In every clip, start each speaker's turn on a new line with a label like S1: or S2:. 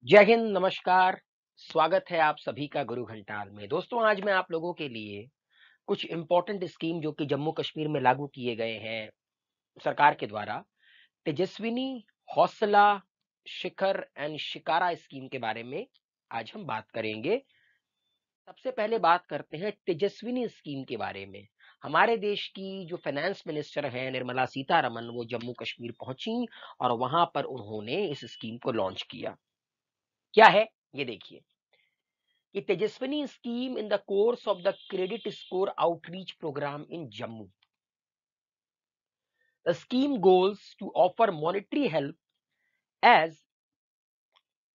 S1: जय हिंद, नमस्कार। स्वागत है आप सभी का गुरु घंटाल में। दोस्तों, आज मैं आप लोगों के लिए कुछ इम्पोर्टेंट स्कीम जो कि जम्मू कश्मीर में लागू किए गए हैं सरकार के द्वारा, तेजस्विनी, हौसला, शिखर एंड शिकारा स्कीम के बारे में आज हम बात करेंगे। सबसे पहले बात करते हैं तेजस्विनी स्कीम के बारे में। हमारे देश की जो फाइनेंस मिनिस्टर हैं निर्मला सीतारमन, वो जम्मू कश्मीर पहुंची और वहां पर उन्होंने इस स्कीम को लॉन्च किया। क्या है ये देखिए कि Tejaswini scheme in the course of the credit score outreach program in Jammu. The scheme goals to offer monetary help as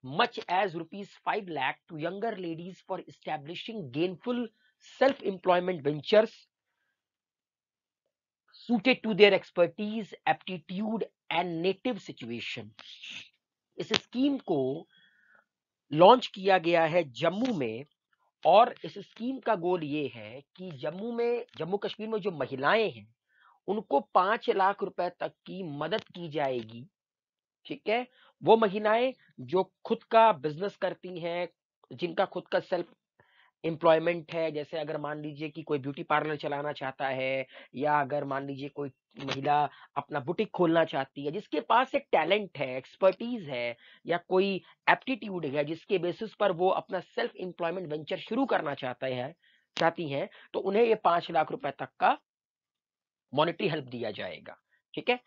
S1: much as rupees 5 lakh to younger ladies for establishing gainful self-employment ventures suited to their expertise, aptitude and native situation. इस scheme को launch किया गया है जम्मू में और इस scheme का गोल ये है कि जम्मू कश्मीर में जो महिलाएं हैं उनको 5 लाख रुपए तक की मदद की जाएगी। ठीक है, वो महिलाएं जो खुद का बिजनेस करती हैं, जिनका खुद का सेल्फ एम्प्लॉयमेंट है, जैसे अगर मान लीजिए कि कोई ब्यूटी पार्लर चलाना चाहता है या अगर मान लीजिए कोई महिला अपना बुटीक खोलना चाहती है, जिसके पास एक टैलेंट है, एक्सपर्टीज है या कोई एप्टीट्यूड है जिसके बेसिस पर वो अपना सेल्फ एम्प्लॉयमेंट वेंचर शुरू करना चाहती हैं, तो उन्हें ये 5 लाख रुपए तक का मॉनेटरी हेल्प दिया जाएगा। ठीक है,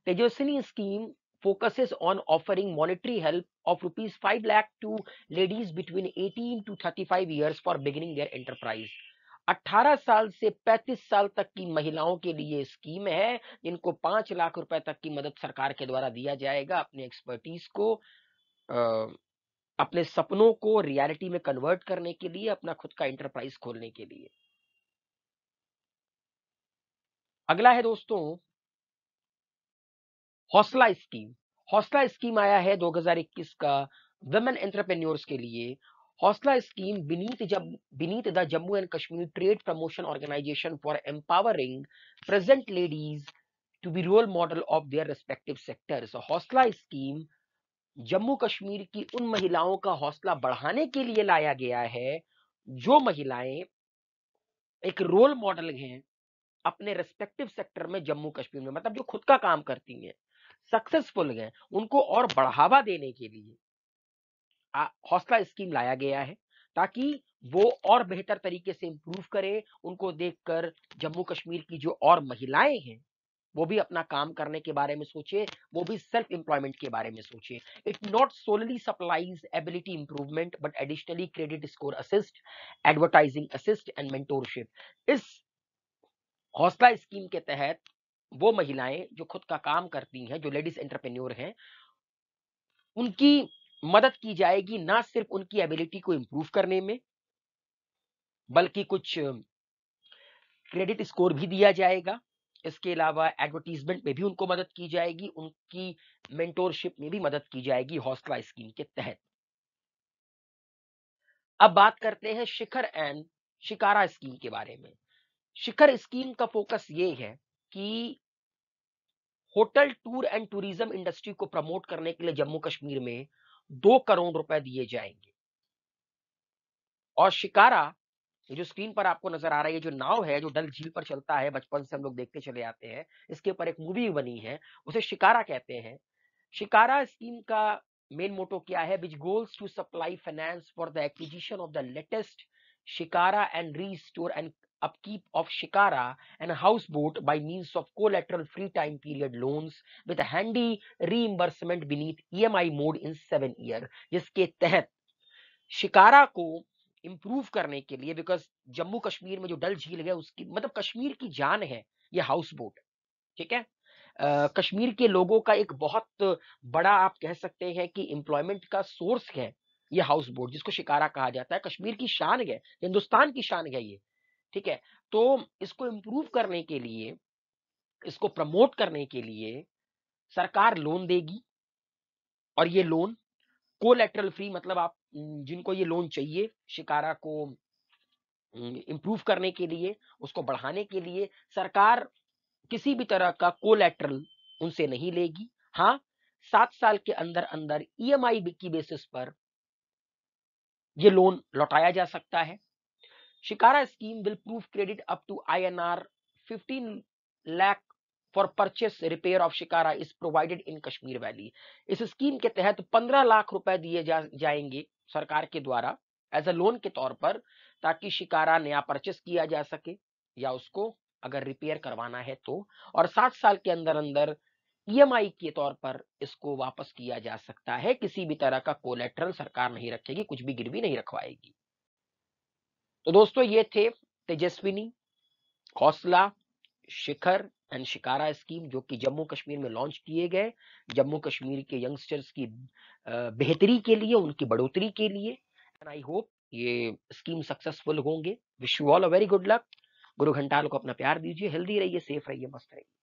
S1: Tejaswini scheme focuses on offering monetary help of rupees 5 lakh to ladies between 18 to 35 years for beginning their enterprise. 18 साल से 35 साल तक की महिलाओं के लिए स्कीम है जिनको 5 लाख रुपए तक की मदद सरकार के द्वारा दिया जाएगा अपने एक्सपर्टीज को अपने सपनों को रियलिटी में कन्वर्ट करने के लिए, अपना खुद का एंटरप्राइज खोलने के लिए। अगला है दोस्तों हौसला स्कीम। हौसला स्कीम आया है 2021 का वुमेन एंटरप्रेन्योर्स के लिए। हौसला scheme beneath the Jammu and Kashmir Trade Promotion Organization for empowering present ladies to be role model of their respective sectors. हौसला स्कीम जम्मू कश्मीर की उन महिलाओं का हौसला बढ़ाने के लिए लाया गया है जो महिलाएं एक रोल मॉडल हैं अपने रेस्पेक्टिव सेक्टर में जम्मू कश्मीर में, मतलब जो खुद का काम करती हैं, सक्सेसफुल हैं, उनको और बढ़ावा देने के लिए हौसला स्कीम लाया गया है ताकि वो और बेहतर तरीके से इंप्रूव करें। उनको देखकर जम्मू कश्मीर की जो और महिलाएं हैं वो भी अपना काम करने के बारे में सोचे, वो भी सेल्फ एम्प्लॉयमेंट के बारे में सोचे। It not solely supplies ability improvement but additionally credit score assist, advertising assist and mentorship. इस हौसला स्कीम के तहत वो महिलाएं जो खुद का काम करती हैं, जो लेडीज एंटरप्रेन्योर हैं, उनकी मदद की जाएगी ना सिर्फ उनकी एबिलिटी को इंप्रूव करने में, बल्कि कुछ क्रेडिट स्कोर भी दिया जाएगा। इसके अलावा एडवर्टीजमेंट में भी उनको मदद की जाएगी, उनकी मेंटोरशिप में भी मदद की जाएगी हौसला स्कीम के तहत। अब बात करते हैं शिखर एंड शिकारा स्कीम के बारे में। शिखर स्कीम का फोकस ये है कि hotel tour and tourism industry को प्रमोट करने के लिए जम्मू कश्मीर में 2 करोड़ रुपए दिए जाएंगे। और शिकारा, ये जो स्क्रीन पर आपको नजर आ रहा है, ये जो नाव है जो डल झील पर चलता है, बचपन से हम लोग देखते चले आते हैं, इसके ऊपर एक मूवी बनी है, उसे शिकारा कहते हैं। शिकारा स्कीम का मेन मोटो क्या है? Which goals to supply finance for the acquisition of the latest shikara and restore and upkeep of Shikara and houseboat by means of collateral free time period loans with a handy reimbursement beneath EMI mode in 7 year, जिसके तहत शिकारा को improve करने के लिए, because Jammu Kashmir में जो डल झील है उसकी मतलब कश्मीर की जान है ये हाउस बोट। ठीक है, कश्मीर के लोगों का एक बहुत बड़ा आप कह सकते हैं कि एम्प्लॉयमेंट का सोर्स है ये हाउस बोट, जिसको शिकारा कहा जाता है। कश्मीर की शान है, हिंदुस्तान की शान है ये। ठीक है, तो इसको इंप्रूव करने के लिए, इसको प्रमोट करने के लिए सरकार लोन देगी और ये लोन कोलैटरल फ्री, मतलब आप जिनको ये लोन चाहिए शिकारा को इंप्रूव करने के लिए, उसको बढ़ाने के लिए, सरकार किसी भी तरह का कोलैटरल उनसे नहीं लेगी। हाँ, 7 साल के अंदर अंदर ईएमआई की बेसिस पर ये लोन लौटाया जा सकता है। Shikara scheme will prove credit up to INR 15 lakh for purchase repair of Shikara is provided in Kashmir valley. इस स्कीम के तहत 15 लाख रुपए दिए जाएंगे सरकार के द्वारा एज अ लोन के तौर पर, ताकि शिकारा नया परचेस किया जा सके या उसको अगर रिपेयर करवाना है तो, और 7 साल के अंदर अंदर EMI के तौर पर इसको वापस किया जा सकता है। किसी भी तरह का कोलेटरल सरकार नहीं रखेगी, कुछ भी गिरवी नहीं रखवाएगी। तो दोस्तों ये थे तेजस्विनी, हौसला, शिखर एंड शिकारा स्कीम जो कि जम्मू कश्मीर में लॉन्च किए गए, जम्मू कश्मीर के यंगस्टर्स की बेहतरी के लिए, उनकी बढ़ोतरी के लिए। एंड आई होप ये स्कीम सक्सेसफुल होंगे। Wish you all a very good luck. गुरु घंटाल को अपना प्यार दीजिए, हेल्दी रहिए, सेफ रहिए, मस्त रहिए।